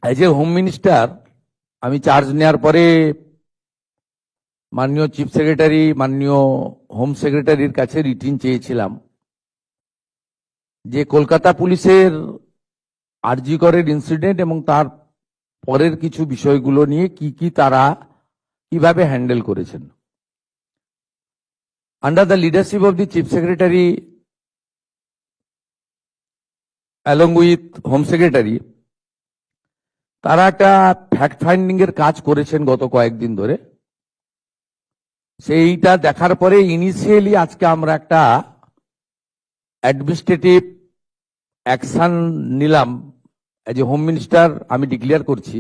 As a home minister আমি charge নেওয়ার পরে মাননীয় চিফ সেক্রেটারি, মাননীয় হোম সেক্রেটারির কাছে রিটিন চেয়েছিলাম যে কলকাতা পুলিশের আরজি করের ইনসিডেন্ট এবং তার পরের কিছু বিষয়গুলো নিয়ে কি তারা কিভাবে হ্যান্ডেল করেছেন। Under the leadership of the chief secretary along with home secretary, তারা একটা ফ্যাক্ট ফাইন্ডিং এর কাজ করেছেন গত কয়েকদিন ধরে। সেইটা দেখার পরে ইনিশিয়ালি আজকে আমরা একটা অ্যাডমিনিস্ট্রেটিভ অ্যাকশন নিলাম। এজ এ হোম মিনিস্টার আমি ডিক্লেয়ার করছি,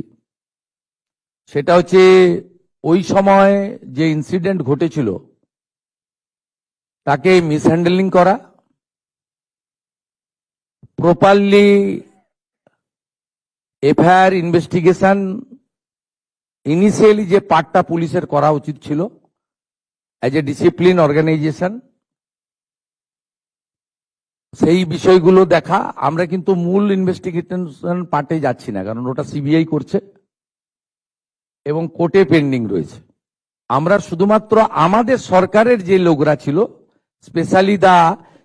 সেটা হচ্ছে ওই সময় যে ইনসিডেন্ট ঘটেছিল তাকে মিসহ্যান্ডেলিং করা, প্রপারলি এফআইআর ইনভেস্টিগেশন ইনিশিয়ালি যে পার্টটা পুলিশের করা উচিত ছিল এজ এ ডিসিপ্লিন অর্গানাইজেশন, সেই বিষয়গুলো দেখা। আমরা কিন্তু মূল ইনভেস্টিগেশন পার্টে যাচ্ছি না, কারণ ওটা সিবিআই করছে এবং কোর্টে পেন্ডিং রয়েছে। আমরা শুধুমাত্র আমাদের সরকারের যে লোকরা ছিল, specially the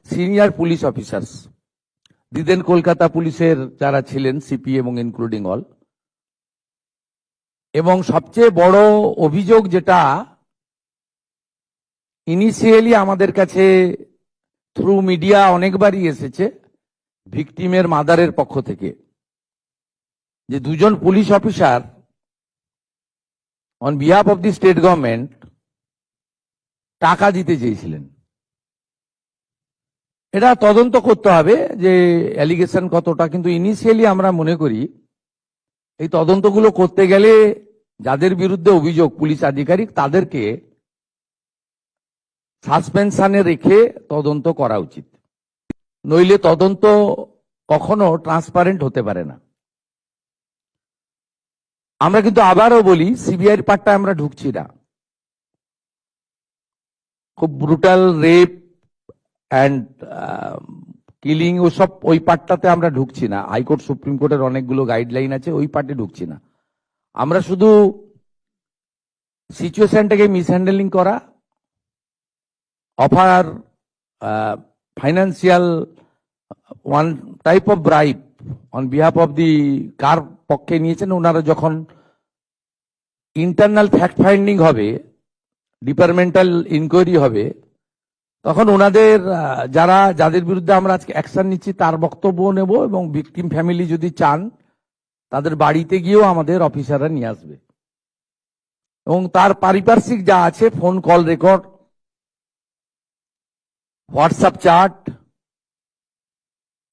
senior police officers, the then Kolkata পুলিশের যারা ছিলেন সিপি এবং ইনক্লুডিং অল, এবং সবচেয়ে বড় অভিযোগ যেটা ইনিশিয়ালি আমাদের কাছে থ্রু মিডিয়া অনেকবারই এসেছে ভিকটিমের মাদারের পক্ষ থেকে, যে দুজন police officer on behalf of the state government টাকা দিতে চেয়েছিলেন। এটা তদন্ত করতে হবে যে অ্যালিগেশন কতটা, কিন্তু ইনিশিয়ালি আমরা মনে করি এই তদন্তগুলো করতে গেলে যাদের বিরুদ্ধে অভিযোগ পুলিশ আধিকারিক, তাদেরকে সাসপেনশনে রেখে তদন্ত করা উচিত, নইলে তদন্ত কখনো ট্রান্সপারেন্ট হতে পারে না। আমরা কিন্তু আবারও বলি, সিবিআইর পার্টটা আমরা ঢুকছি না। খুব ব্রুটাল রেপ অ্যান্ড কিলিং ওসব ওই পার্টটাতে আমরা ঢুকছি না। হাইকোর্ট সুপ্রিম কোর্টের অনেকগুলো গাইডলাইন আছে, ওই পার্টে ঢুকছি না। আমরা শুধু সিচুয়েশনটাকে মিসহ্যান্ডেলিং করা, offer financial one type of bribe on behalf of the কার পক্ষে নিয়েছেন ওনারা, যখন ইন্টারনাল ফ্যাক্ট ফাইন্ডিং হবে, ডিপার্টমেন্টাল ইনকোয়ারি হবে, তখন ওনাদের যাদের বিরুদ্ধে আমরা আজকে অ্যাকশন নিচ্ছি তার বক্তব্য নেব, এবং ভিকটিম ফ্যামিলি যদি চান তাদের বাড়িতে গিয়েও আমাদের অফিসাররা নিয়ে আসবে, এবং তার পারিপার্শ্বিক যা আছে phone call record, WhatsApp chart,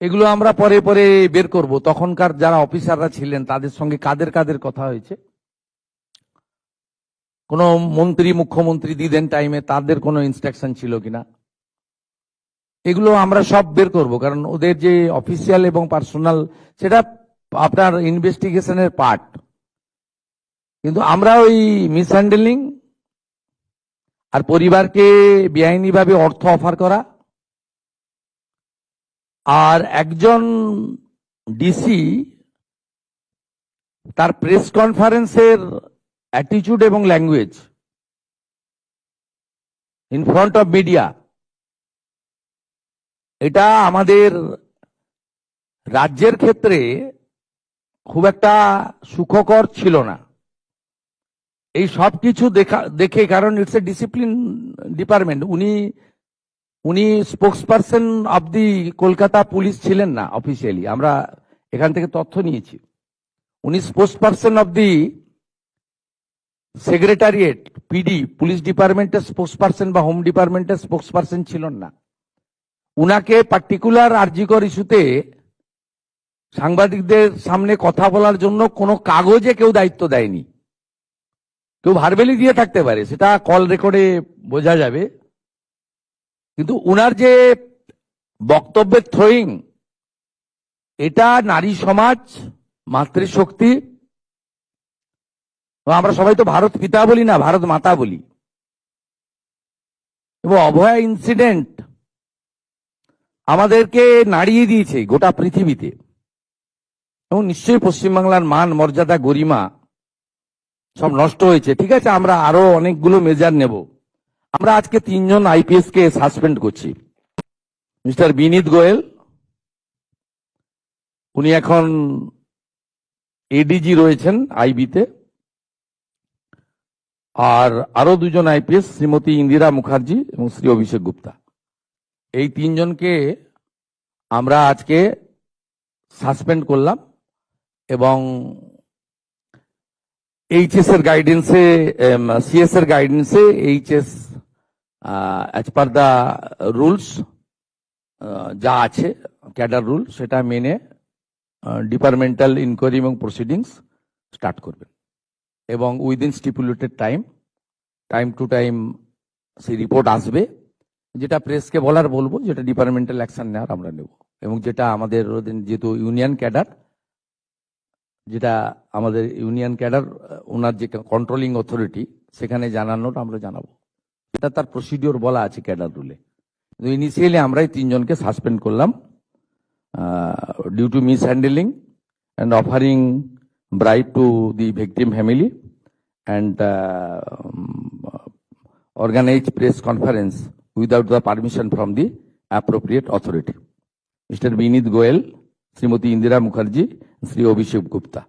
এগুলো আমরা পরে পরে বের করব। তখনকার যারা অফিসাররা ছিলেন তাদের সঙ্গে কাদের কাদের কথা হয়েছে, কোন মন্ত্রী মুখ্যমন্ত্রী দিদেন টাইমে তাদের কোনো ইনস্ট্রাকশন ছিল কিনা, এগুলো আমরা সব বের করব। কারণ ওদের যে অফিসিয়াল এবং পার্সোনাল, সেটা আপনার ইনভেস্টিগেশনের পার্ট, কিন্তু আমরা ওই মিসহ্যান্ডেলিং আর পরিবারকে বেআইনিভাবে অর্থ অফার করা, আর একজন ডিসি তার প্রেস কনফারেন্সের অ্যাটিটিউড এবং language in front of media, এটা আমাদের রাজ্যের ক্ষেত্রে খুব একটা সুখকর ছিল না। এই সব কিছু দেখে, কারণ ইটস এ ডিসিপ্লিন ডিপার্টমেন্ট, উনি spokesperson of the Kolkata police ছিলেন না অফিসিয়ালি, আমরা এখান থেকে তথ্য নিয়েছি। উনি spokesperson of the secretariat PD, police ডিপার্টমেন্টের স্পোক্সপারসন বা হোম ডিপার্টমেন্টের স্পোক্সপারসন ছিলেন না। উনাকে পার্টিকুলার আরজিকর ইস্যুতে সাংবাদিকদের সামনে কথা বলার জন্য কোনো কাগজে কেউ দায়িত্ব দেয়নি। কেউ ভার্বেলি দিয়ে থাকতে পারে, সেটা কল রেকর্ডে বোঝা যাবে, কিন্তু উনার যে বক্তব্যের থ্রোয়িং, এটা নারী সমাজ, মাতৃশক্তি, আমরা সবাই তো ভারত পিতা বলি না, ভারত মাতা বলি, এবং অভয়া ইনসিডেন্ট আমাদেরকে নাড়িয়ে দিয়েছে গোটা পৃথিবীতে। এবং নিশ্চয়ই পশ্চিমবাংলার মান মর্যাদা গরিমা সব নষ্ট হয়েছে। ঠিক আছে, আমরা আরো অনেকগুলো মেজার নেব। আমরা আজকে 3 জন আইপিএস কে সাসপেন্ড করছি। মিস্টার বিনীত গোয়েল, উনি এখন এডিজি রয়েছেন আইবিতে। আর আরো 2 জন আইপিএস, শ্রীমতী ইন্দিরা মুখার্জি এবং শ্রী অভিষেক গুপ্তা, এই 3 জনকে আমরা আজকে সাসপেন্ড করলাম। এবং এইচএস এর গাইডেন্সে, সিএস এর গাইডেন্সে HS as per the rules যা আছে ক্যাডার রুল, সেটা মেনে ডিপার্টমেন্টাল ইনকোয়ারি এবং প্রসিডিংস স্টার্ট করবেন। এবং within stipulated time to time সেই রিপোর্ট আসবে। যেটা প্রেসকে বলার বলবো, যেটা ডিপার্টমেন্টাল অ্যাকশন নেওয়ার আমরা নেব। এবং যেটা আমাদের যেহেতু ইউনিয়ন ক্যাডার, যেটা আমাদের ইউনিয়ন ক্যাডার, ওনার যে কন্ট্রোলিং অথরিটি, সেখানে জানানোর আমরা জানাবো। এটা তার প্রসিডিওর বলা আছে ক্যাডার রুলে। কিন্তু ইনিশিয়ালি আমরাই 3 জনকে সাসপেন্ড করলাম due to mishandling and offering bribe to the victim family and organized press conference without the permission from the appropriate authority. Mr. Binit Goel, Srimati Indira Mukherjee, Sri Abhishek Gupta.